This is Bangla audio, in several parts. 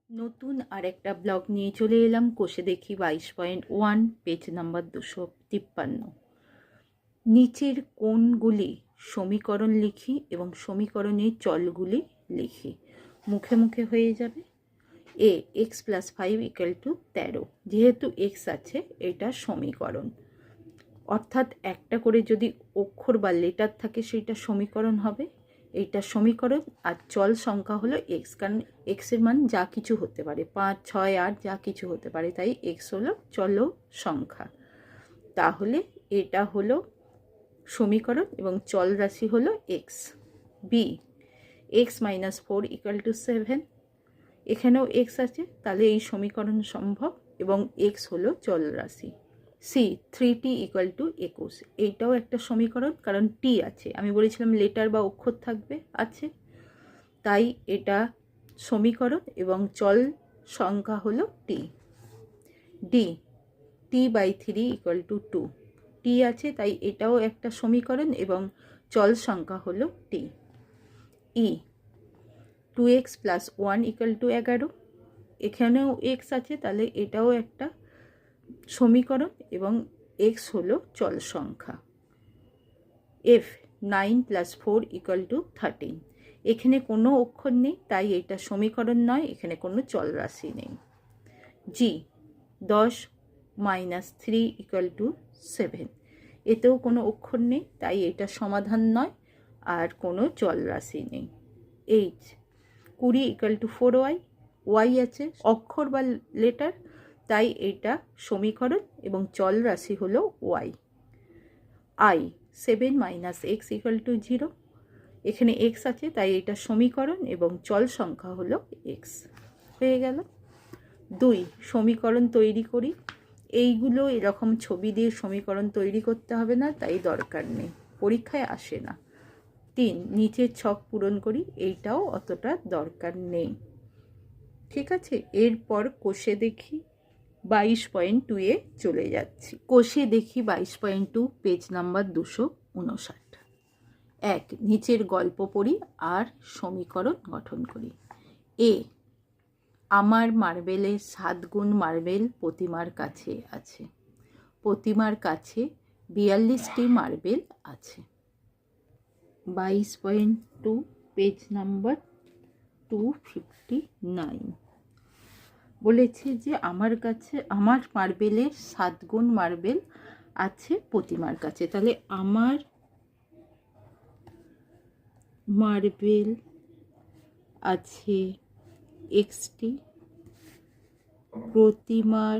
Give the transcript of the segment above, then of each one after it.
নতুন আর একটা ব্লগ নিয়ে চলে এলাম। কষে দেখি 22.1 পেজ নাম্বার 253। নিচের কোণগুলি সমীকরণ লিখি এবং সমীকরণের চলগুলি লিখি। মুখে মুখে হয়ে যাবে। এ x + 5 = 13। যেহেতু x আছে, এটা সমীকরণ, অর্থাৎ একটা করে যদি অক্ষর বা লেটার থাকে সেটা সমীকরণ হবে। এইটা সমীকরণ। আর চল সংখ্যা হলো এক্স, কারণ এক্সের মান যা কিছু হতে পারে, 5, 6, 8 যা কিছু হতে পারে, তাই এক্স হলো চল সংখ্যা। তাহলে এটা হলো সমীকরণ এবং চল রাশি হলো এক্স। B x - 4 = 7। এখানেও এক্স আছে, তাহলে এই সমীকরণ সম্ভব এবং এক্স হলো চল রাশি। C 3t = 21। এইটাও একটা সমীকরণ, কারণ টি আছে। আমি বলেছিলাম লেটার বা অক্ষর থাকবে, আছে, তাই এটা সমীকরণ এবং চল সংখ্যা হলো টি। D t/3 = 2। টি আছে, তাই এটাও একটা সমীকরণ এবং চল সংখ্যা হলো টি। ই 2x + 1 = 11। এখানেও এক্স আছে, তাহলে এটাও একটা সমীকরণ এবং এক্স হলো চল সংখ্যা। এফ 9 + 4 = 13। এখানে কোনো অক্ষর নেই, তাই এটা সমীকরণ নয়, এখানে কোনো চল রাশি নেই। জি 10 - 3 = 7। এতেও কোনো অক্ষর নেই, তাই এটা সমাধান নয় আর কোনো চল রাশি নেই। H 20 = 4y। ওয়াই আছে, অক্ষর বা লেটার, তাই এটা সমীকরণ এবং চল রাশি হলো ওয়াই। I 7 - x = 0। এখানে এক্স আছে, তাই এটা সমীকরণ এবং চল সংখ্যা হলো এক্স। হয়ে গেল। 2 সমীকরণ তৈরি করি। এইগুলো এরকম ছবি দিয়ে সমীকরণ তৈরি করতে হবে না, তাই দরকার নেই, পরীক্ষায় আসে না। 3 নিচের ছক পূরণ করি। এইটাও অতটা দরকার নেই, ঠিক আছে। এরপর কষে দেখি 22.2 এ চলে যাচ্ছি। কষে দেখি 22.2 পেজ নাম্বার 259। এক নিচের গল্প পড়ি আর সমীকরণ গঠন করি। এ আমার মার্বেলের 7 গুণ মার্বেল প্রতিমার কাছে আছে। প্রতিমার কাছে 42টি মার্বেল আছে। 22.2 পেজ নাম্বার 259 বলেছে যে আমার কাছে, আমার মার্বেলের 7 গুণ মার্বেল আছে প্রতিমার কাছে। তাহলে আমার মার্বেল আছে এক্সটি, প্রতিমার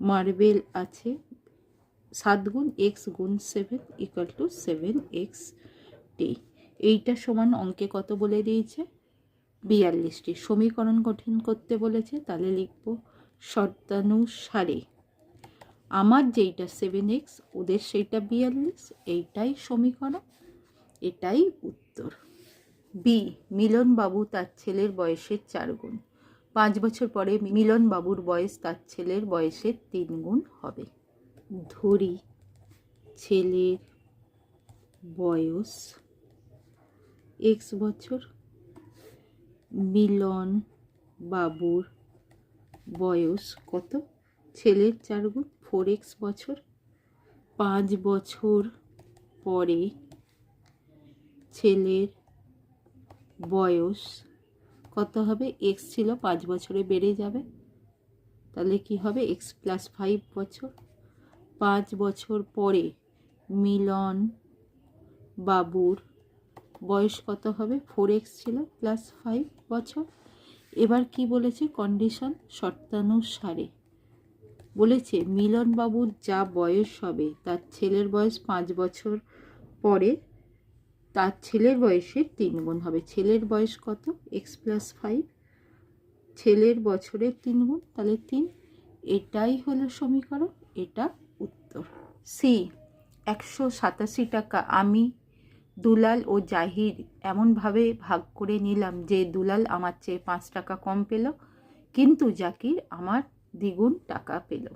মার্বেল আছে 7 গুণ x গুণ 7 = 7xt। এইটা সমান অঙ্কে কত বলে দিয়েছে? 42টি। সমীকরণ গঠন করতে বলেছে, তাহলে লিখব শর্তানুসারে আমার যেইটা 7x, ওদের সেইটা 42, এইটাই সমীকরণ, এটাই উত্তর। বি মিলন বাবু তার ছেলের বয়সের 4 গুণ। 5 বছর পরে মিলন বাবুর বয়স তার ছেলের বয়সের 3 গুণ হবে। ধরি ছেলের বয়স x বছর, মিলন বাবুর বয়স কত? ছেলের 4 গুণ, 4x বছর। 5 বছর পরে ছেলের বয়স কত হবে? x ছিল, 5 বছরে বেড়ে যাবে, তাহলে কি হবে? x + 5 বছর। 5 বছর পরে মিলন বাবুর বয়স কত হবে? 4x ছিল, +5 বছর। এবার কি বলেছে? কন্ডিশন শর্তানুসারে বলেছে মিলন বাবুর যা বয়স হবে তার ছেলের বয়স 5 বছর পরে তার ছেলের বয়সের 3 গুণ হবে। ছেলের বয়স কত? x + 5, ছেলের বছরের 3 গুণ, তাহলে 3। এটাই হলো সমীকরণ, এটা উত্তর। সি 187 টাকা আমি, দুলাল ও জাহির এমনভাবে ভাগ করে নিলাম যে দুলাল আমার চেয়ে 5 টাকা কম পেল, কিন্তু জাকির আমার দ্বিগুণ টাকা পেল।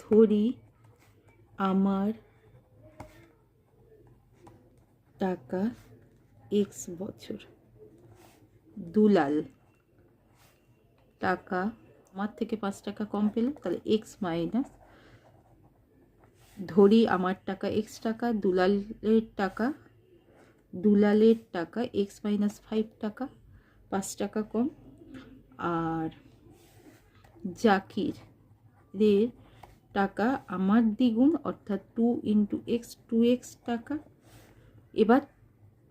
ধরি আমার টাকা x বছর, দুলাল টাকা, আমার থেকে 5 টাকা কম পেলো, তাহলে এক্স মাইনাস, ধরি আমার টাকা এক্স টাকা, দুলালের টাকা এক্স মাইনাস 5 টাকা, 5 টাকা কম। আর জাকিরের টাকা আমার দ্বিগুণ অর্থাৎ 2 ইন্টু এক্স, 2x টাকা। এবার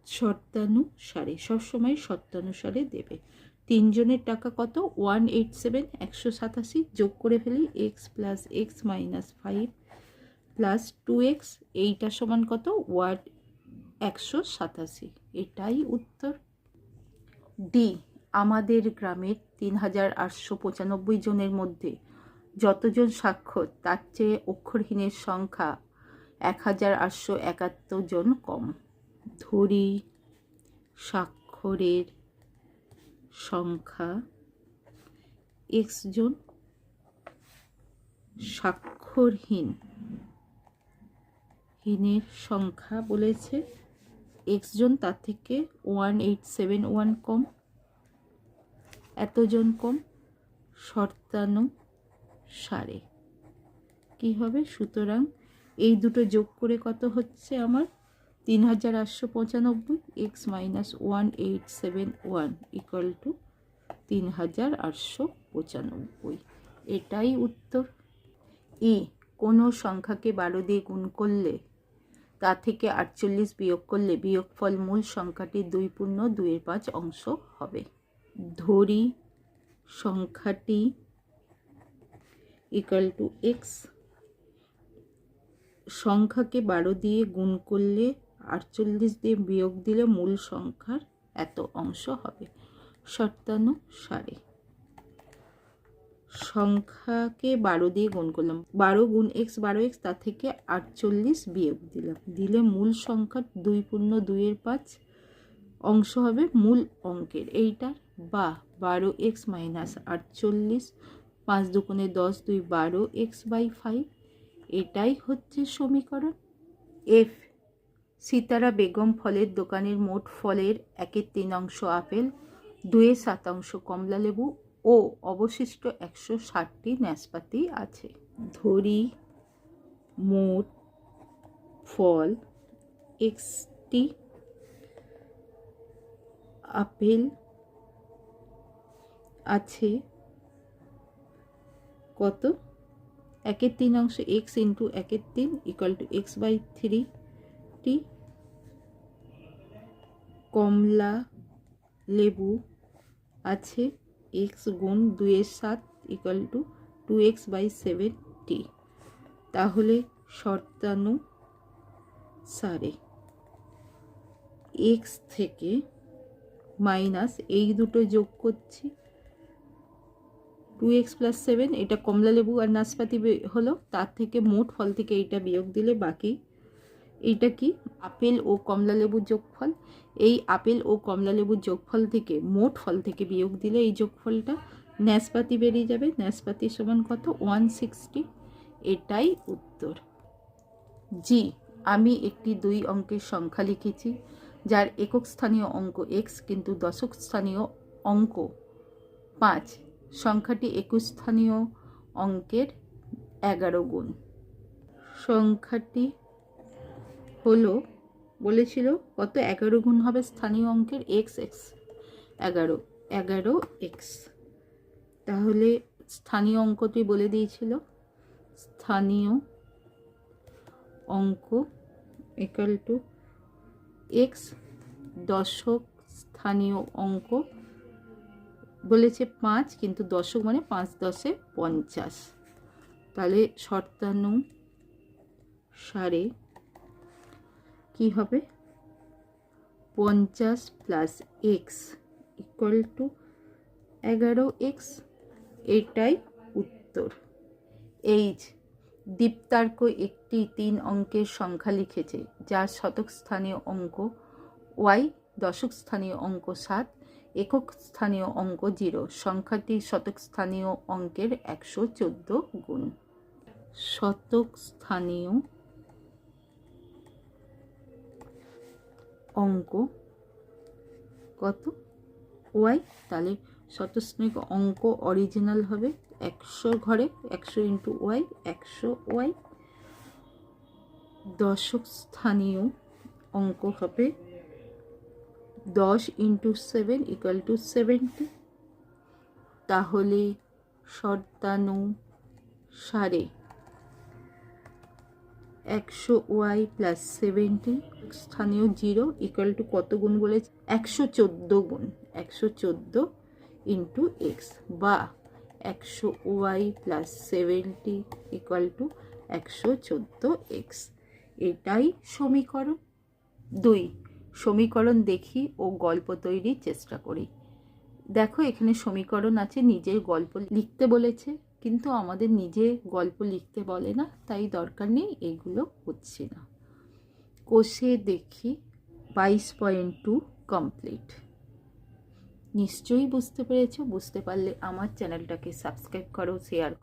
শর্তানুসারে, সবসময় শর্তানুসারে দেবে। তিনজনের টাকা কত? 187, 187 যোগ করে ফেলি, x plus x minus 5 plus 2x, এইটা সমান কত? 187। এটাই উত্তর। ডি, আমাদের গ্রামের 3895 জনের মধ্যে যতজন স্বাক্ষর তার চেয়ে অক্ষরহীনের সংখ্যা 1871 জন কম। ধরি স্বাক্ষরের সংখ্যা x জন, স্বাক্ষরহীনের সংখ্যা বলেছে x জন, তার থেকে 1871 কম, এতজন কম। শর্তানুসারে কি হবে? সুতরাং এই দুটো যোগ করে কত হচ্ছে আমার? 3895, এক্স মাইনাস 1871 ইকুয়াল টু 3895। এটাই উত্তর। ই, কোনো সংখ্যাকে 12 দিয়ে গুণ করলে তা থেকে 48 বিয়োগ করলে বিয়োগফল মূল সংখ্যাটির 2.25 অংশ হবে। ধরি সংখ্যাটি ইকুয়াল টু এক্স, সংখ্যাকে 12 দিয়ে গুণ করলে 48 দিয়ে বিয়োগ দিলে মূল সংখ্যার এত অংশ হবে। শর্তানুসারে সংখ্যাকে 12 দিয়ে গুণ করলাম, 12 গুণ এক্স 12x, তার থেকে 48 বিয়োগ দিলাম, দিলে মূল সংখ্যার 2.25 অংশ হবে মূল অঙ্কের এইটার, বা 12x মাইনাস 48, 5 দুগুণে 10, 2 12x/5। এটাই হচ্ছে সমীকরণ। এফ, সিতারা বেগম ফলের দোকানের মোট ফলের 1/3 আপেল, 2/7 কমলালেবু ও অবশিষ্ট 160টি নাশপাতি আছে। ধরি মোট ফল xটি, আপেল আছে কত? 1/3 x ইন্টু 1/3 ইকুয়াল টু x/3টি। কমলা লেবু আছে x গুণ 2/7 ইকুয়াল টু 2x/7টি। তাহলে শর্তানুসারে x থেকে মাইনাস এই দুটো যোগ করছি, 2x + 7, এটা কমলা লেবু আর নাশপাতি হলো, তার থেকে মোট ফল থেকে এইটা বিয়োগ দিলে বাকি এইটা কি? আপেল ও কমলা লেবুর যোগফল। এই আপেল ও কমলা লেবুর যোগফল থেকে মোট ফল থেকে বিয়োগ দিলে এই যোগফলটা নাশপাতি বেরিয়ে যাবে। নাশপাতি সমান কত? 160। এটাই উত্তর। জি, আমি একটি 2 অঙ্কের সংখ্যা লিখেছি যার একক স্থানীয় অঙ্ক x কিন্তু দশক স্থানীয় অঙ্ক 5। সংখ্যাটি 21 স্থানীয় অঙ্কের 11 গুণ। সংখ্যাটি হলো বলেছিল কত? 11 গুণ হবে স্থানীয় অঙ্কের x, 11x। তাহলে স্থানীয় অঙ্কটি বলে দিয়েছিল, স্থানীয় অঙ্ক ইকুয়াল টু x, দশক স্থানীয় অঙ্ক বলেছে 5, কিন্তু দশক মানে 5 10 50। তাহলে শর্তানুসারে কি হবে? 50 plus x equal to 11x। এটাই উত্তর। এইচ, দীপ্তার্ক একটি 3 অঙ্কের সংখ্যা লিখেছে যার শতক স্থানীয় অঙ্ক y, দশক স্থানীয় অঙ্ক 7, একক স্থানীয় অঙ্ক 0। সংখ্যাটি শতক স্থানীয় অঙ্কের 114 গুণ। শতক স্থানীয় অঙ্ক কত? y, তাহলে শতস্নিক অঙ্ক অরিজিনাল হবে 100 ঘরে 100 ইন্টু ওয়াই 100 ওয়াই। দশক স্থানীয় অঙ্ক হবে 10 ইন্টু 7 ইকুয়াল টু 70। তাহলে শর্তানুসারে 100 ওয়াই প্লাস 70 স্থানীয় 0 ইকুয়াল টু কত গুণ বলেছে? 114 গুণ 114 ইন্টু এক্স, বা 100 y plus 70 equal to 114 x. এটাই সমীকরণ 2। সমীকরণ দেখি ও গল্প তৈরির চেষ্টা করি। দেখো এখানে সমীকরণ আছে, নিজের গল্প লিখতে বলেছে, কিন্তু আমাদের নিজে গল্প লিখতে বলে না, তাই দরকার নেই, এইগুলো হচ্ছে না। কোষে দেখি 22.2 কমপ্লিট। নিশ্চয়ই বুঝতে পেরেছো। বুঝতে পারলে আমার চ্যানেলটাকে সাবস্ক্রাইব করো, শেয়ার করো।